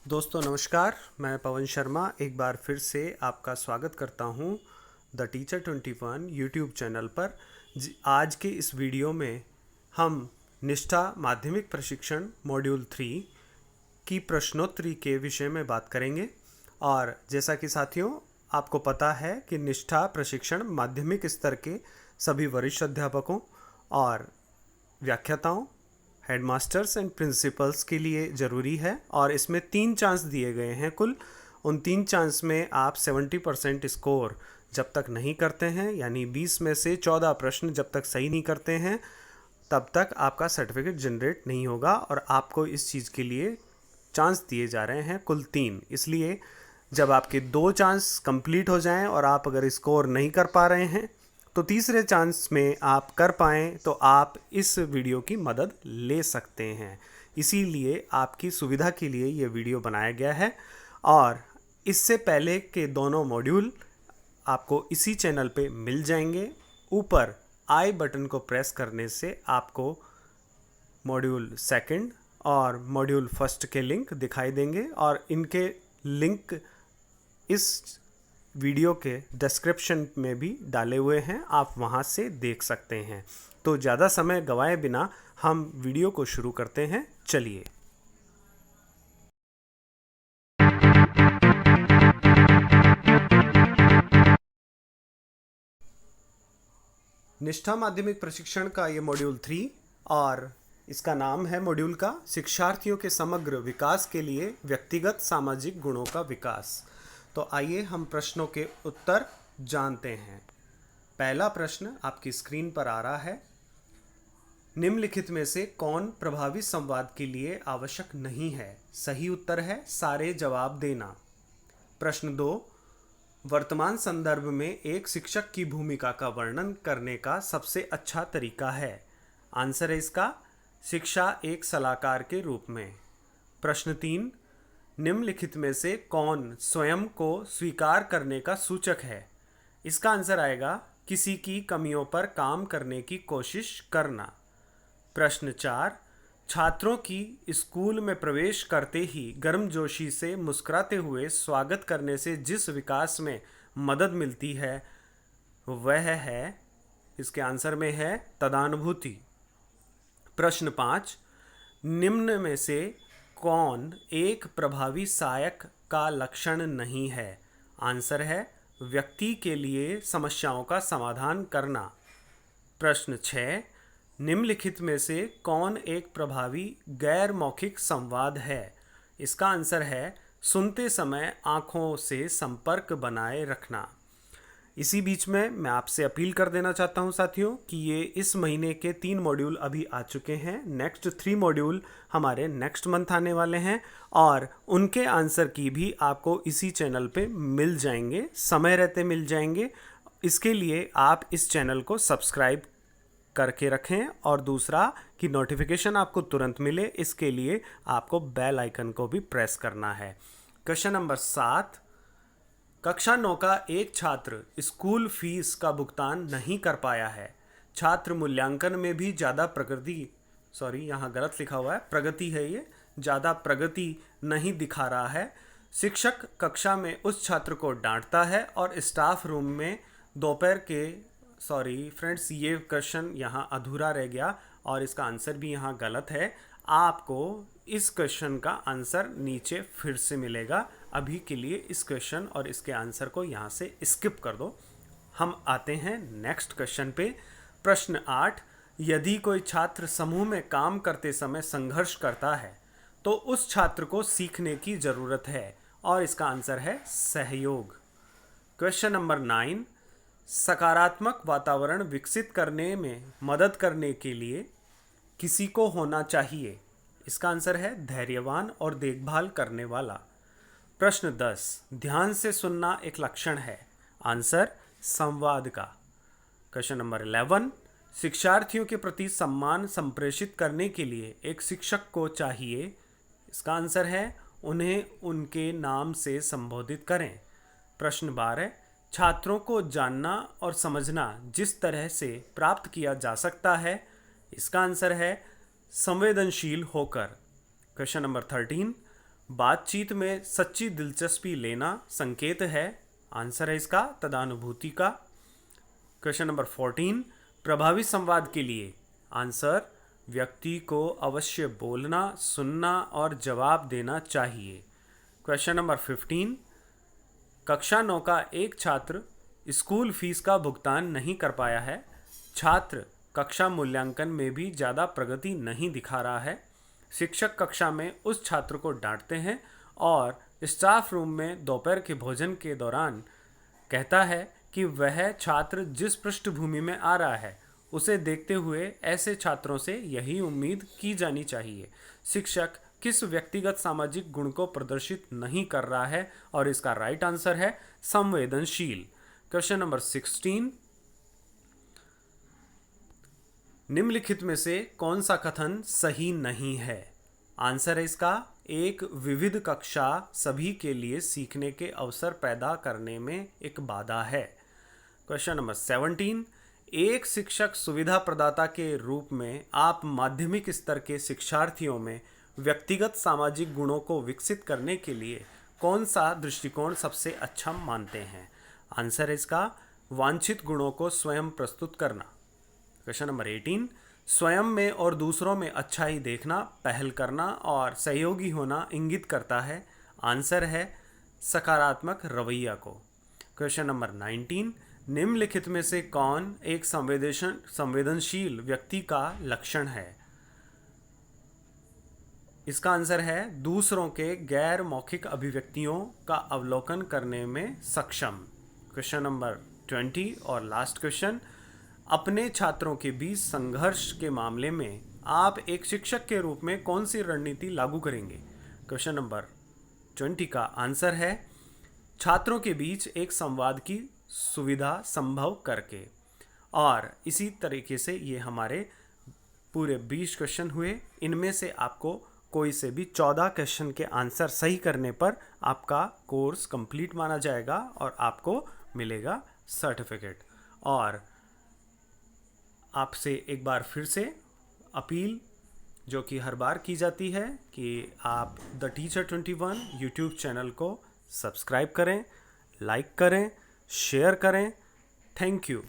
दोस्तों नमस्कार, मैं पवन शर्मा एक बार फिर से आपका स्वागत करता हूं द टीचर 21 यूट्यूब चैनल पर। आज के इस वीडियो में हम निष्ठा माध्यमिक प्रशिक्षण मॉड्यूल 3 की प्रश्नोत्तरी के विषय में बात करेंगे। और जैसा कि साथियों आपको पता है कि निष्ठा प्रशिक्षण माध्यमिक स्तर के सभी वरिष्ठ अध्यापकों और व्याख्याताओं, हेडमास्टर्स एंड प्रिंसिपल्स के लिए ज़रूरी है और इसमें 3 चांस दिए गए हैं कुल। उन 3 चांस में आप 70% स्कोर जब तक नहीं करते हैं, यानी 20 में से 14 प्रश्न जब तक सही नहीं करते हैं, तब तक आपका सर्टिफिकेट जनरेट नहीं होगा। और आपको इस चीज़ के लिए चांस दिए जा रहे हैं कुल 3। इसलिए जब आपके 2 चांस कंप्लीट हो जाएं और आप अगर स्कोर नहीं कर पा रहे हैं तो तीसरे चांस में आप कर पाएँ तो आप इस वीडियो की मदद ले सकते हैं। इसीलिए आपकी सुविधा के लिए ये वीडियो बनाया गया है। और इससे पहले के दोनों मॉड्यूल आपको इसी चैनल पे मिल जाएंगे। ऊपर आई बटन को प्रेस करने से आपको मॉड्यूल सेकंड और मॉड्यूल फर्स्ट के लिंक दिखाई देंगे और इनके लिंक इस वीडियो के डिस्क्रिप्शन में भी डाले हुए हैं, आप वहां से देख सकते हैं। तो ज़्यादा समय गवाए बिना हम वीडियो को शुरू करते हैं। चलिए। निष्ठा माध्यमिक प्रशिक्षण का ये मॉड्यूल 3 और इसका नाम है मॉड्यूल का शिक्षार्थियों के समग्र विकास के लिए व्यक्तिगत सामाजिक गुणों का विकास। तो आइए हम प्रश्नों के उत्तर जानते हैं। पहला प्रश्न आपकी स्क्रीन पर आ रहा है। निम्नलिखित में से कौन प्रभावी संवाद के लिए आवश्यक नहीं है? सही उत्तर है सारे जवाब देना। प्रश्न 2, वर्तमान संदर्भ में एक शिक्षक की भूमिका का वर्णन करने का सबसे अच्छा तरीका है। आंसर है इसका शिक्षा एक सलाहकार के रूप में। प्रश्न 3, निम्नलिखित में से कौन स्वयं को स्वीकार करने का सूचक है? इसका आंसर आएगा किसी की कमियों पर काम करने की कोशिश करना। प्रश्न 4, छात्रों की स्कूल में प्रवेश करते ही गर्मजोशी से मुस्कुराते हुए स्वागत करने से जिस विकास में मदद मिलती है वह है, इसके आंसर में है तदानुभूति। प्रश्न 5, निम्न में से कौन एक प्रभावी सहायक का लक्षण नहीं है? आंसर है व्यक्ति के लिए समस्याओं का समाधान करना। प्रश्न 6, निम्नलिखित में से कौन एक प्रभावी गैर मौखिक संवाद है? इसका आंसर है सुनते समय आँखों से संपर्क बनाए रखना। इसी बीच में मैं आपसे अपील कर देना चाहता हूं साथियों कि ये इस महीने के 3 मॉड्यूल अभी आ चुके हैं। नेक्स्ट 3 मॉड्यूल हमारे नेक्स्ट मंथ आने वाले हैं और उनके आंसर की भी आपको इसी चैनल पे मिल जाएंगे, समय रहते मिल जाएंगे। इसके लिए आप इस चैनल को सब्सक्राइब करके रखें और दूसरा कि नोटिफिकेशन आपको तुरंत मिले, इसके लिए आपको बेल आइकन को भी प्रेस करना है। क्वेश्चन नंबर 7, कक्षा 9 का एक छात्र स्कूल फीस का भुगतान नहीं कर पाया है। छात्र मूल्यांकन में भी ज़्यादा यहाँ गलत लिखा हुआ है, प्रगति है ये, ज़्यादा प्रगति नहीं दिखा रहा है। शिक्षक कक्षा में उस छात्र को डांटता है और स्टाफ रूम में दोपहर के फ्रेंड्स ये क्वेश्चन यहाँ अधूरा रह गया और इसका आंसर भी यहाँ गलत है। आपको इस क्वेश्चन का आंसर नीचे फिर से मिलेगा। अभी के लिए इस क्वेश्चन और इसके आंसर को यहाँ से स्किप कर दो। हम आते हैं नेक्स्ट क्वेश्चन पे। प्रश्न 8, यदि कोई छात्र समूह में काम करते समय संघर्ष करता है तो उस छात्र को सीखने की ज़रूरत है और इसका आंसर है सहयोग। क्वेश्चन नंबर 9, सकारात्मक वातावरण विकसित करने में मदद करने के लिए किसी को होना चाहिए? इसका आंसर है धैर्यवान और देखभाल करने वाला। प्रश्न 10, ध्यान से सुनना एक लक्षण है। आंसर संवाद का। क्वेश्चन नंबर 11, शिक्षार्थियों के प्रति सम्मान संप्रेषित करने के लिए एक शिक्षक को चाहिए। इसका आंसर है उन्हें उनके नाम से संबोधित करें। प्रश्न 12, छात्रों को जानना और समझना जिस तरह से प्राप्त किया जा सकता है। इसका आंसर है संवेदनशील होकर। क्वेश्चन नंबर 13, बातचीत में सच्ची दिलचस्पी लेना संकेत है। आंसर है इसका तदानुभूति का। क्वेश्चन नंबर 14, प्रभावी संवाद के लिए आंसर व्यक्ति को अवश्य बोलना, सुनना और जवाब देना चाहिए। क्वेश्चन नंबर 15, कक्षा 9 का एक छात्र स्कूल फीस का भुगतान नहीं कर पाया है। छात्र कक्षा मूल्यांकन में भी ज़्यादा प्रगति नहीं दिखा रहा है। शिक्षक कक्षा में उस छात्र को डांटते हैं और स्टाफ रूम में दोपहर के भोजन के दौरान कहता है कि वह छात्र जिस पृष्ठभूमि में आ रहा है उसे देखते हुए ऐसे छात्रों से यही उम्मीद की जानी चाहिए। शिक्षक किस व्यक्तिगत सामाजिक गुण को प्रदर्शित नहीं कर रहा है, और इसका राइट आंसर है संवेदनशील। क्वेश्चन नंबर 16, निम्नलिखित में से कौन सा कथन सही नहीं है? आंसर है इसका एक विविध कक्षा सभी के लिए सीखने के अवसर पैदा करने में एक बाधा है। क्वेश्चन नंबर 17, एक शिक्षक सुविधा प्रदाता के रूप में आप माध्यमिक स्तर के शिक्षार्थियों में व्यक्तिगत सामाजिक गुणों को विकसित करने के लिए कौन सा दृष्टिकोण सबसे अच्छा मानते हैं? आंसर है इसका वांछित गुणों को स्वयं प्रस्तुत करना। क्वेश्चन नंबर 18, स्वयं में और दूसरों में अच्छाई देखना, पहल करना और सहयोगी होना इंगित करता है। आंसर है सकारात्मक रवैया को। क्वेश्चन नंबर 19, निम्नलिखित में से कौन एक संवेदनशील व्यक्ति का लक्षण है? इसका आंसर है दूसरों के गैर मौखिक अभिव्यक्तियों का अवलोकन करने में सक्षम। क्वेश्चन नंबर 20 और लास्ट क्वेश्चन, अपने छात्रों के बीच संघर्ष के मामले में आप एक शिक्षक के रूप में कौन सी रणनीति लागू करेंगे? क्वेश्चन नंबर 20 का आंसर है छात्रों के बीच एक संवाद की सुविधा संभव करके। और इसी तरीके से ये हमारे पूरे 20 क्वेश्चन हुए। इनमें से आपको कोई से भी 14 क्वेश्चन के आंसर सही करने पर आपका कोर्स कंप्लीट माना जाएगा और आपको मिलेगा सर्टिफिकेट। और आपसे एक बार फिर से अपील जो कि हर बार की जाती है कि आप द टीचर 21 यूट्यूब चैनल को सब्सक्राइब करें, लाइक करें, शेयर करें। Thank you.